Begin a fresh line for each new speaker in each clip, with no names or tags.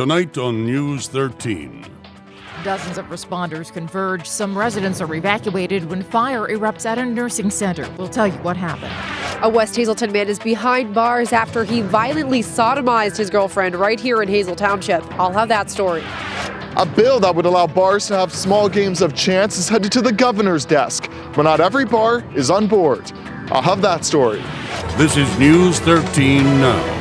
Tonight on News 13.
Dozens of responders converge. Some residents are evacuated when fire erupts at a nursing center. We'll tell you what happened.
A West Hazelton man is behind bars after he violently sodomized his girlfriend right here in Hazel Township. I'll have that story.
A bill that would allow bars to have small games of chance is headed to the governor's desk, but not every bar is on board. I'll have that story.
This is News 13 Now.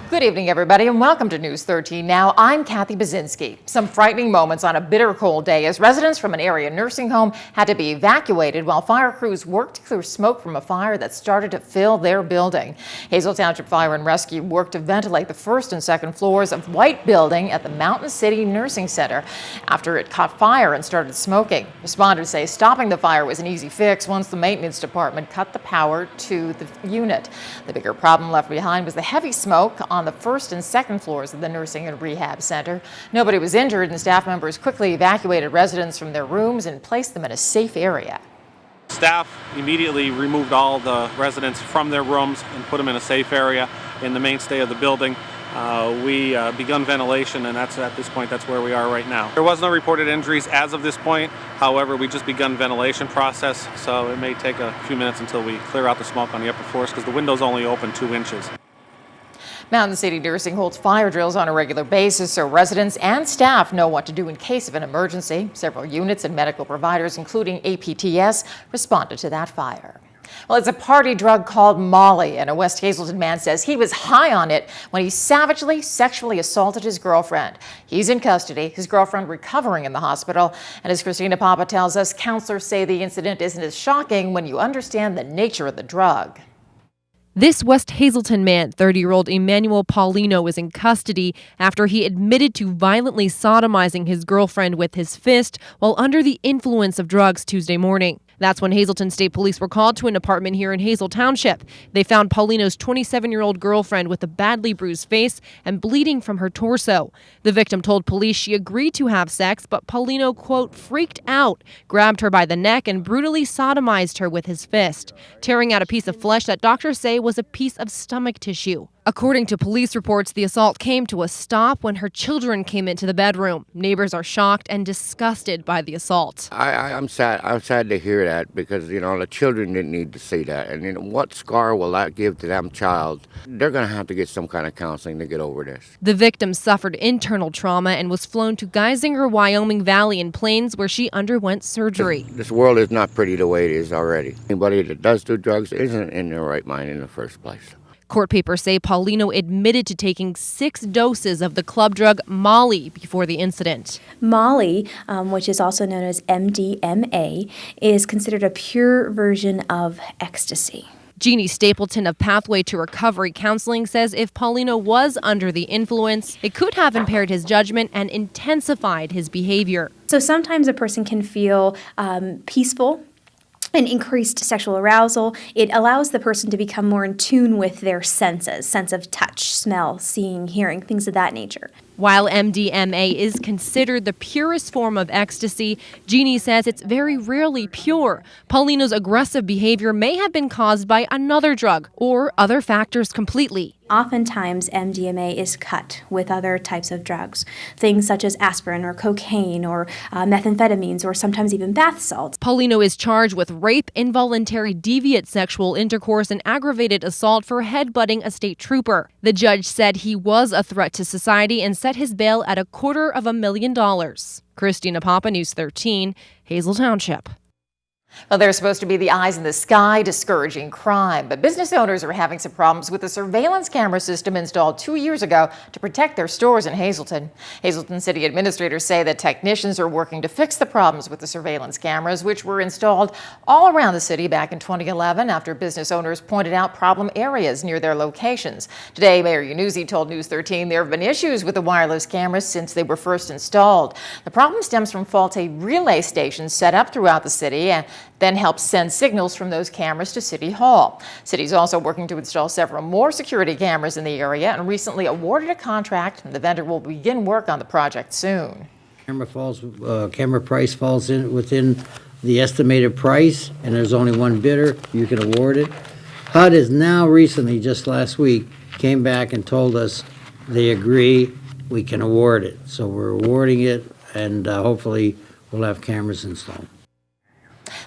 Good evening, everybody, and welcome to News 13 Now. I'm Kathy Bazinski. Some frightening moments on a bitter cold day as residents from an area nursing home had to be evacuated while fire crews worked to clear smoke from a fire that started to fill their building. Hazel Township Fire and Rescue worked to ventilate the first and second floors of White Building at the Mountain City Nursing Center after it caught fire and started smoking. Responders say stopping the fire was an easy fix once the maintenance department cut the power to the unit. The bigger problem left behind was the heavy smoke on the first and second floors of the nursing and rehab center. Nobody was injured, and staff members quickly evacuated residents from their rooms and placed them in a safe area.
Staff immediately removed all the residents from their rooms and put them in a safe area in the mainstay of the building. We begun ventilation, and at this point, that's where we are right now. There was no reported injuries as of this point. However, we just begun ventilation process, so it may take a few minutes until we clear out the smoke on the upper floors because the window's only open 2 inches.
Mountain City Nursing holds fire drills on a regular basis so residents and staff know what to do in case of an emergency. Several units and medical providers, including APTS, responded to that fire. Well, it's a party drug called Molly, and a West Hazelton man says he was high on it when he savagely sexually assaulted his girlfriend. He's in custody, his girlfriend recovering in the hospital. And as Christina Papa tells us, counselors say the incident isn't as shocking when you understand the nature of the drug.
This West Hazelton man, 30-year-old Emmanuel Paulino, is in custody after he admitted to violently sodomizing his girlfriend with his fist while under the influence of drugs Tuesday morning. That's when Hazelton State Police were called to an apartment here in Hazel Township. They found Paulino's 27-year-old girlfriend with a badly bruised face and bleeding from her torso. The victim told police she agreed to have sex, but Paulino, quote, freaked out, grabbed her by the neck and brutally sodomized her with his fist, tearing out a piece of flesh that doctors say was a piece of stomach tissue. According to police reports, the assault came to a stop when her children came into the bedroom. Neighbors are shocked and disgusted by the assault.
I'm sad. I'm sad to hear that because, the children didn't need to see that. And what scar will that give to them child? They're going to have to get some kind of counseling to get over this.
The victim suffered internal trauma and was flown to Geisinger, Wyoming Valley in Plains, where she underwent surgery.
This world is not pretty the way it is already. Anybody that does do drugs isn't in their right mind in the first place.
Court papers say Paulino admitted to taking 6 doses of the club drug Molly before the incident.
Molly, which is also known as MDMA, is considered a pure version of ecstasy.
Jeannie Stapleton of Pathway to Recovery Counseling says if Paulino was under the influence, it could have impaired his judgment and intensified his behavior.
So sometimes a person can feel peaceful and increased sexual arousal. It allows the person to become more in tune with their senses, sense of touch, smell, seeing, hearing, things of that nature.
While MDMA is considered the purest form of ecstasy, Jeannie says it's very rarely pure. Paulino's aggressive behavior may have been caused by another drug or other factors completely.
Oftentimes, MDMA is cut with other types of drugs, things such as aspirin or cocaine or methamphetamines or sometimes even bath salts.
Paulino is charged with rape, involuntary deviant sexual intercourse, and aggravated assault for headbutting a state trooper. The judge said he was a threat to society and set his bail at $250,000. Christina Papa, News 13, Hazel Township.
Well, they're supposed to be the eyes in the sky discouraging crime, but business owners are having some problems with the surveillance camera system installed 2 years ago to protect their stores in Hazelton. Hazelton city administrators say that technicians are working to fix the problems with the surveillance cameras, which were installed all around the city back in 2011 after business owners pointed out problem areas near their locations. Today, Mayor Yannuzzi told News 13 there have been issues with the wireless cameras since they were first installed. The problem stems from faulty relay stations set up throughout the city and then helps send signals from those cameras to City Hall. City's also working to install several more security cameras in the area and recently awarded a contract, and the vendor will begin work on the project soon.
Camera price falls within the estimated price, and there's only one bidder. You can award it. HUD has now recently, just last week, came back and told us they agree we can award it. So we're awarding it, and hopefully we'll have cameras installed.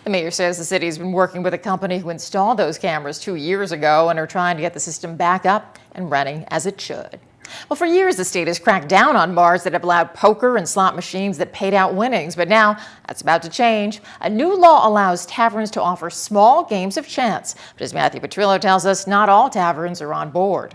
The mayor says the city has been working with a company who installed those cameras 2 years ago and are trying to get the system back up and running as it should. Well, for years, the state has cracked down on bars that have allowed poker and slot machines that paid out winnings, but now that's about to change. A new law allows taverns to offer small games of chance. But as Matthew Petrillo tells us, not all taverns are on board.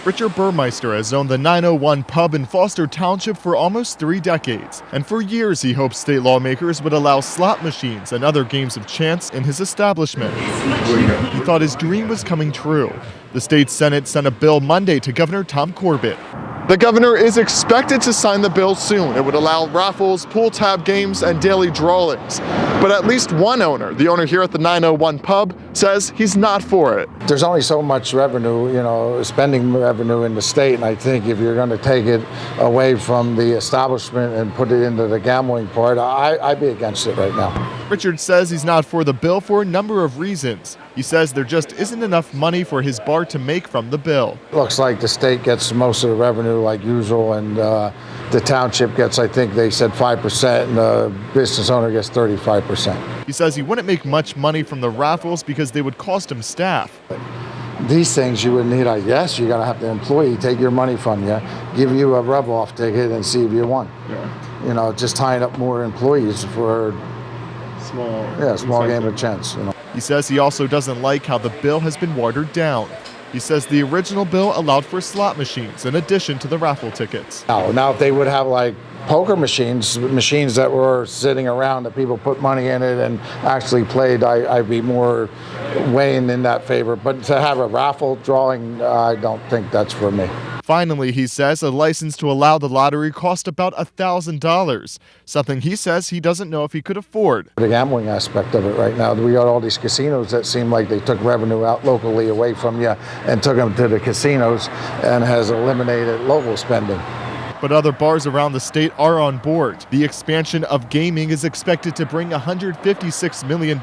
Richard Burmeister has owned the 901 pub in Foster Township for almost 3 decades, and for years he hoped state lawmakers would allow slot machines and other games of chance in his establishment. He thought his dream was coming true. The state Senate sent a bill Monday to Governor Tom Corbett. The governor is expected to sign the bill soon. It would allow raffles, pool tab games, and daily drawings. But at least one owner, the owner here at the 901 pub, says he's not for it.
There's only so much revenue, spending revenue in the state, and I think if you're going to take it away from the establishment and put it into the gambling part, I'd be against it right now.
Richard says he's not for the bill for a number of reasons. He says there just isn't enough money for his bar to make from the bill.
Looks like the state gets most of the revenue like usual, and the township gets, I think they said 5%, and the business owner gets 35%.
He says he wouldn't make much money from the raffles because they would cost him staff.
These things you would need, I guess, you're going to have the employee take your money from you, give you a rub-off ticket, and see if you won. Yeah. Just tying up more employees for small game of chance.
He says he also doesn't like how the bill has been watered down. He says the original bill allowed for slot machines in addition to the raffle tickets.
Now if they would have like poker machines that were sitting around that people put money in it and actually played, I'd be more weighing in that favor. But to have a raffle drawing, I don't think that's for me.
Finally, he says a license to allow the lottery cost about $1,000, something he says he doesn't know if he could afford.
The gambling aspect of it right now, we got all these casinos that seem like they took revenue out locally away from you and took them to the casinos and has eliminated local spending.
But other bars around the state are on board. The expansion of gaming is expected to bring $156 million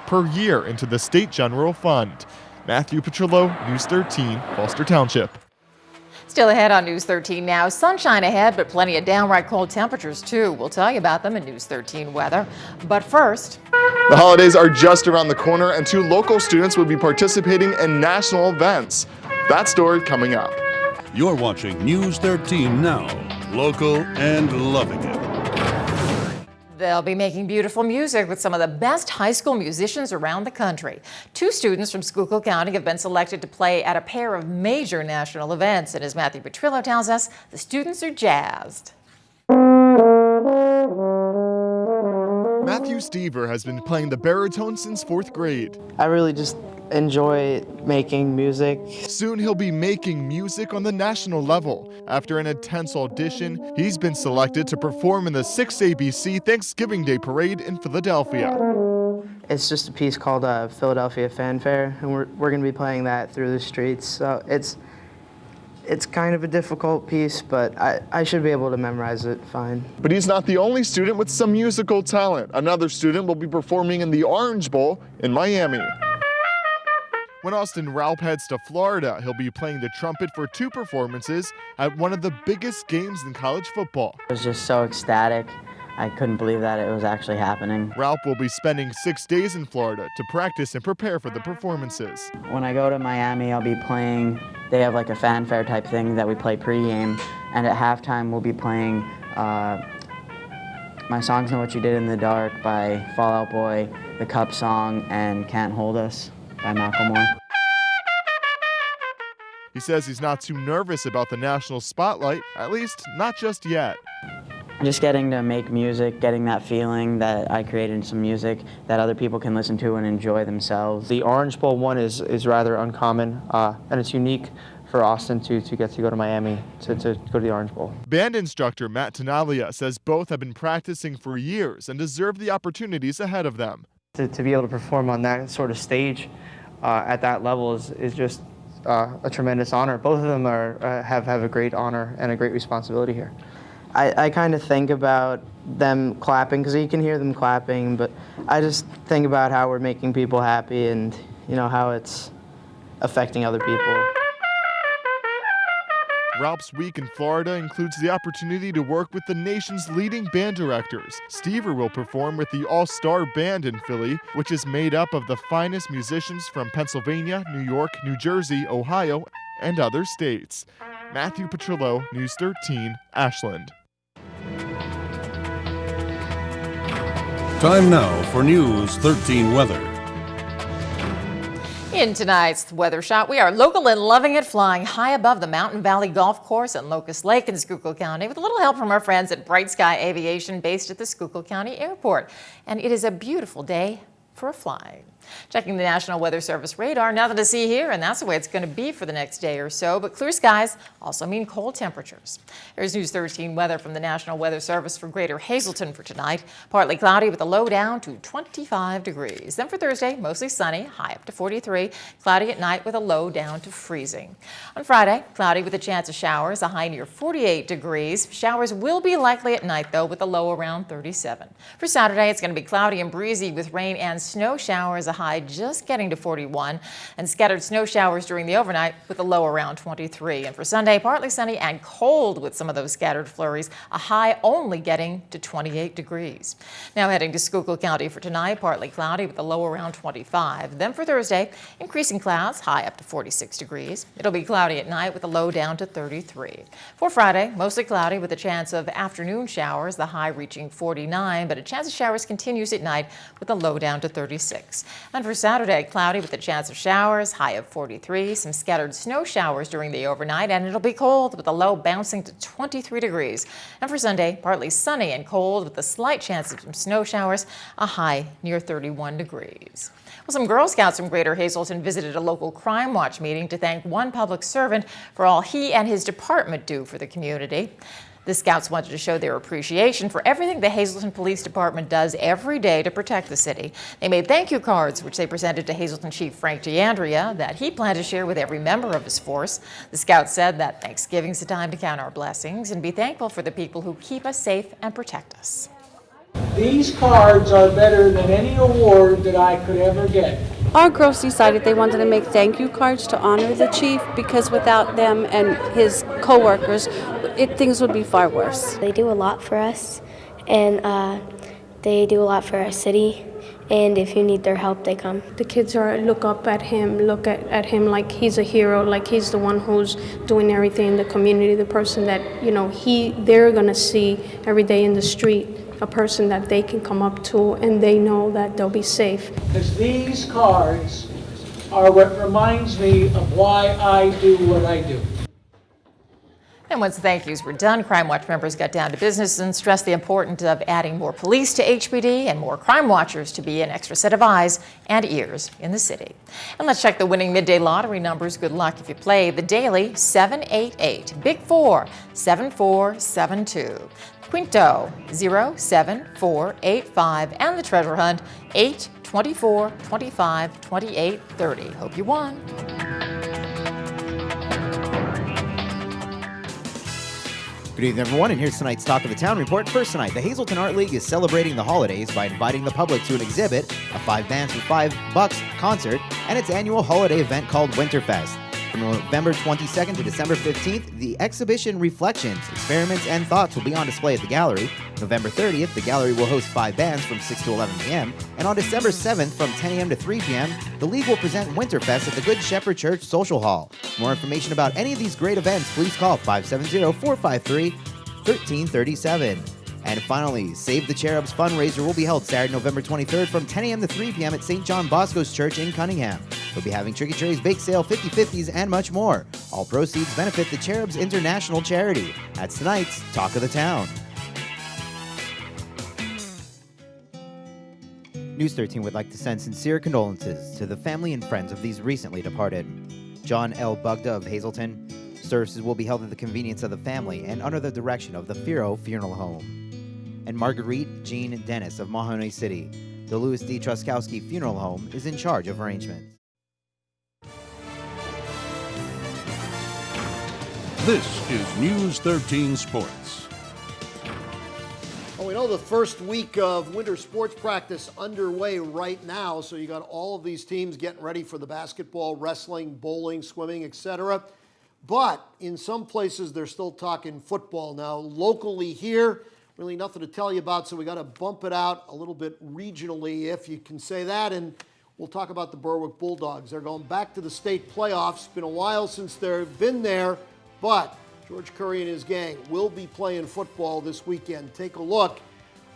per year into the state general fund. Matthew Petrillo, News 13, Foster Township.
Still ahead on News 13 now. Sunshine ahead, but plenty of downright cold temperatures, too. We'll tell you about them in News 13 weather. But first,
the holidays are just around the corner, and 2 local students will be participating in national events. That story coming up.
You're watching News 13 Now, local and loving it.
they'll be making beautiful music with some of the best high school musicians around the country. 2 students from Schuylkill County have been selected to play at a pair of major national events. And as Matthew Petrillo tells us, the students are jazzed.
Matthew Stever has been playing the baritone since 4th grade.
I really just enjoy making music.
Soon he'll be making music on the national level. After an intense audition, he's been selected to perform in the 6ABC Thanksgiving Day Parade in Philadelphia.
It's just a piece called Philadelphia Fanfare, and we're going to be playing that through the streets. So it's kind of a difficult piece, but I should be able to memorize it fine.
But he's not the only student with some musical talent. Another student will be performing in the Orange Bowl in Miami. When Austin Raup heads to Florida, he'll be playing the trumpet for 2 performances at one of the biggest games in college football.
I was just so ecstatic. I couldn't believe that it was actually happening.
Raup will be spending 6 days in Florida to practice and prepare for the performances.
When I go to Miami, I'll be playing, they have like a fanfare type thing that we play pregame, and at halftime we'll be playing My Songs Know What You Did in the Dark by Fall Out Boy, The Cup Song, and Can't Hold Us by Macklemore.
He says he's not too nervous about the national spotlight, at least not just yet.
Just getting to make music, getting that feeling that I created some music that other people can listen to and enjoy themselves.
The Orange Bowl one is rather uncommon, and it's unique for Austin to get to go to Miami to go to the Orange Bowl.
Band instructor Matt Tenalia says both have been practicing for years and deserve the opportunities ahead of them.
To be able to perform on that sort of stage at that level is just a tremendous honor. Both of them have a great honor and a great responsibility here.
I kind of think about them clapping, because you can hear them clapping, but I just think about how we're making people happy and, you know, how it's affecting other people.
Ralph's Week in Florida includes the opportunity to work with the nation's leading band directors. Stever will perform with the All-Star Band in Philly, which is made up of the finest musicians from Pennsylvania, New York, New Jersey, Ohio, and other states. Matthew Petrillo, News 13, Ashland.
Time now for News 13 weather.
In tonight's weather shot, we are local and loving it, flying high above the Mountain Valley Golf Course and Locust Lake in Schuylkill County with a little help from our friends at Bright Sky Aviation based at the Schuylkill County Airport. And it is a beautiful day for a fly. Checking the National Weather Service radar, nothing to see here, and that's the way it's going to be for the next day or so. But clear skies also mean cold temperatures. Here's News 13 weather from the National Weather Service for Greater Hazleton for tonight. Partly cloudy with a low down to 25 degrees. Then for Thursday, mostly sunny, high up to 43. Cloudy at night with a low down to freezing. On Friday, cloudy with a chance of showers, a high near 48 degrees. Showers will be likely at night, though, with a low around 37. For Saturday, it's going to be cloudy and breezy with rain and snow showers, a high just getting to 41, and scattered snow showers during the overnight with a low around 23. And for Sunday, partly sunny and cold with some of those scattered flurries, a high only getting to 28 degrees. Now heading to Schuylkill County for tonight, partly cloudy with a low around 25. Then for Thursday, increasing clouds, high up to 46 degrees. It'll be cloudy at night with a low down to 33. For Friday, mostly cloudy with a chance of afternoon showers, the high reaching 49, but a chance of showers continues at night with a low down to 36. And for Saturday, cloudy with a chance of showers, high of 43, some scattered snow showers during the overnight, and it'll be cold with a low bouncing to 23 degrees. And for Sunday, partly sunny and cold with a slight chance of some snow showers, a high near 31 degrees. Well, some Girl Scouts from Greater Hazleton visited a local Crime Watch meeting to thank one public servant for all he and his department do for the community. The Scouts wanted to show their appreciation for everything the Hazleton Police Department does every day to protect the city. They made thank you cards, which they presented to Hazleton Chief Frank DeAndrea, that he planned to share with every member of his force. The Scouts said that Thanksgiving's a time to count our blessings and be thankful for the people who keep us safe and protect us.
These cards are better than any award that I could ever get.
Our girls decided they wanted to make thank you cards to honor the chief because without them and his co-workers, things would be far worse.
They do a lot for us, and they do a lot for our city, and if you need their help, they come.
The kids look up at him, look at him like he's a hero, like he's the one who's doing everything in the community, the person that, they're gonna see every day in the street, a person that they can come up to and they know that they'll be safe.
Because these cards are what reminds me of why I do what I do.
And once the thank yous were done, Crime Watch members got down to business and stressed the importance of adding more police to HPD and more crime watchers to be an extra set of eyes and ears in the city. And let's check the winning midday lottery numbers. Good luck if you play the daily 788, Big 4, 7472. Quinto 07485, and the treasure hunt 8, 24, 25, 28, 30. Hope you won.
Good evening, everyone, and here's tonight's Talk of the Town report. First tonight, the Hazleton Art League is celebrating the holidays by inviting the public to an exhibit, a 5 bands for $5 concert, and its annual holiday event called Winterfest. From November 22nd to December 15th, the exhibition Reflections, Experiments, and Thoughts will be on display at the gallery. November 30th, the gallery will host 5 bands from 6 to 11 p.m. And on December 7th, from 10 a.m. to 3 p.m., the League will present Winterfest at the Good Shepherd Church Social Hall. For more information about any of these great events, please call 570-453-1337. And finally, Save the Cherubs fundraiser will be held Saturday, November 23rd from 10 a.m. to 3 p.m. at St. John Bosco's Church in Cunningham. We'll be having Tricky Trays, bake sale, 50/50s, and much more. All proceeds benefit the Cherubs International Charity. That's tonight's Talk of the Town. News 13 would like to send sincere condolences to the family and friends of these recently departed. John L. Bugda of Hazleton. Services will be held at the convenience of the family and under the direction of the Firo Funeral Home. And Marguerite Jean Dennis of Mahoney City. The Louis D. Truskowski Funeral Home is in charge of arrangements.
This is News 13 Sports.
Well, we know the first week of winter sports practice underway right now, so you got all of these teams getting ready for the basketball, wrestling, bowling, swimming, etc. But in some places, they're still talking football now. Locally here, really nothing to tell you about, so we got to bump it out a little bit regionally, if you can say that. And we'll talk about the Berwick Bulldogs. They're going back to the state playoffs. It's been a while since they've been there, but George Curry and his gang will be playing football this weekend. Take a look.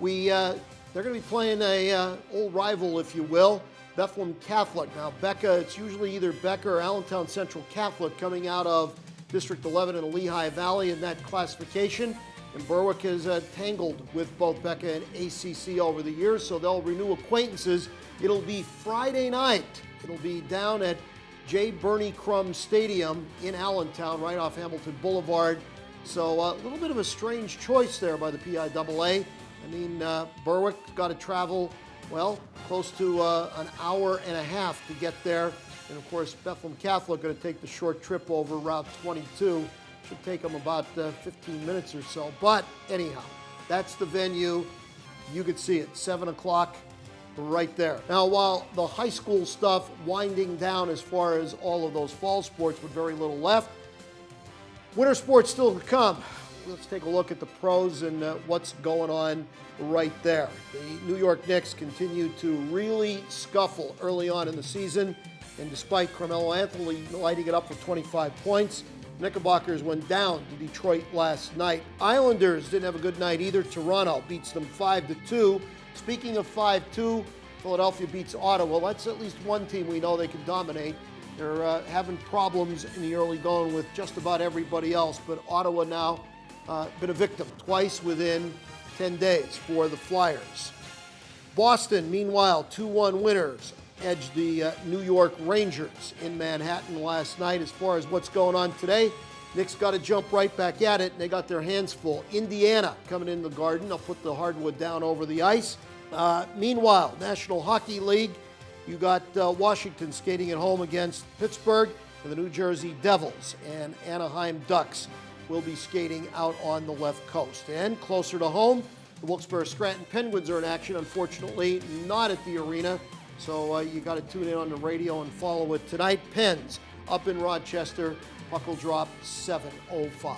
They're going to be playing a old rival, if you will, Bethlehem Catholic. Now, Becca, it's usually either Becca or Allentown Central Catholic coming out of District 11 in the Lehigh Valley in that classification. And Berwick has tangled with both Becca and ACC over the years, so they'll renew acquaintances. It'll be Friday night. It'll be down at J. Bernie Crum Stadium in Allentown, right off Hamilton Boulevard. So a little bit of a strange choice there by the PIAA. I mean, Berwick's got to travel, well, close to an hour and a half to get there. And of course, Bethlehem Catholic going to take the short trip over Route 22. Should take them about 15 minutes or so. But anyhow, that's the venue. You could see it, 7 o'clock right there. Now, while the high school stuff winding down as far as all of those fall sports with very little left, winter sports still to come. Let's take a look at the pros and what's going on right there. The New York Knicks continue to really scuffle early on in the season, and despite Carmelo Anthony lighting it up for 25 points, Knickerbockers went down to Detroit last night. Islanders didn't have a good night either. Toronto beats them 5-2. Speaking of 5-2, Philadelphia beats Ottawa. Well, that's at least one team we know they can dominate. They're having problems in the early going with just about everybody else, but Ottawa now been a victim twice within 10 days for the Flyers. Boston, meanwhile, 2-1 winners, edged the New York Rangers in Manhattan last night. As far as what's going on today, Knicks got to jump right back at it, and they got their hands full. Indiana coming in the Garden. They'll put the hardwood down over the ice. Meanwhile, National Hockey League, you got Washington skating at home against Pittsburgh, and the New Jersey Devils and Anaheim Ducks will be skating out on the left coast. And closer to home, the Wilkes-Barre Scranton Penguins are in action, unfortunately not at the arena, so you got to tune in on the radio and follow it tonight. Pens up in Rochester, puck will drop 7:05.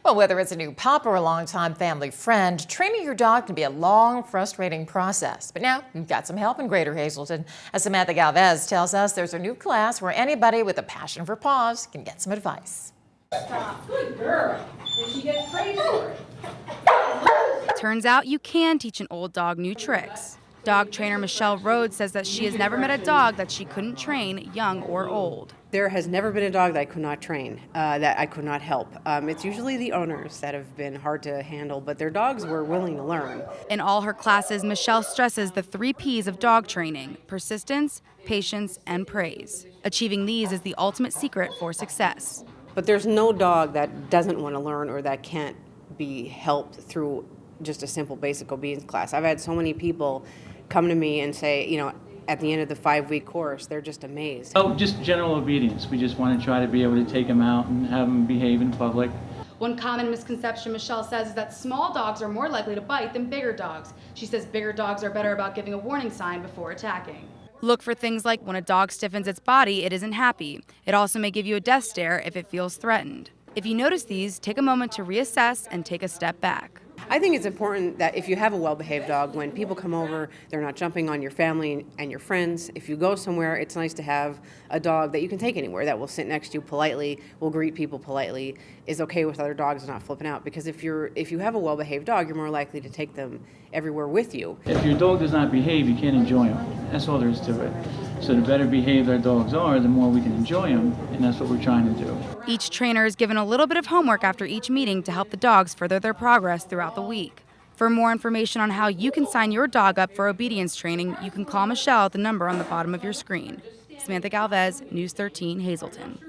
Well, whether it's a new pup or a longtime family friend, training your dog can be a long, frustrating process. But now you've got some help in Greater Hazleton. As Samantha Galvez tells us, there's a new class where anybody with a passion for paws can get some advice.
Stop. Good girl. Did she get praised for it?
Turns out you can teach an old dog new tricks. Dog trainer Michelle Rhodes says that she has never met a dog that she couldn't train, young or old.
There has never been a dog that I could not train, that I could not help. It's usually the owners that have been hard to handle, but their dogs were willing to learn.
In all her classes, Michelle stresses the 3 Ps of dog training: persistence, patience, and praise. Achieving these is the ultimate secret for success.
But there's no dog that doesn't want to learn or that can't be helped through just a simple basic obedience class. I've had so many people come to me and say, you know, at the end of the 5-week course, they're just amazed.
Oh, just general obedience. We just want to try to be able to take them out and have them behave in public.
One common misconception Michelle says is that small dogs are more likely to bite than bigger dogs. She says bigger dogs are better about giving a warning sign before attacking. Look for things like when a dog stiffens its body, it isn't happy. It also may give you a death stare if it feels threatened. If you notice these, take a moment to reassess and take a step back.
I think it's important that if you have a well-behaved dog, when people come over, they're not jumping on your family and your friends. If you go somewhere, it's nice to have a dog that you can take anywhere, that will sit next to you politely, will greet people politely, is okay with other dogs and not flipping out. Because if you have a well-behaved dog, you're more likely to take them everywhere with you.
If your dog does not behave, you can't enjoy him. That's all there is to it. So the better behaved our dogs are, the more we can enjoy them, and that's what we're trying to do.
Each trainer is given a little bit of homework after each meeting to help the dogs further their progress throughout the week. For more information on how you can sign your dog up for obedience training, you can call Michelle at the number on the bottom of your screen. Samantha Galvez, News 13, Hazleton.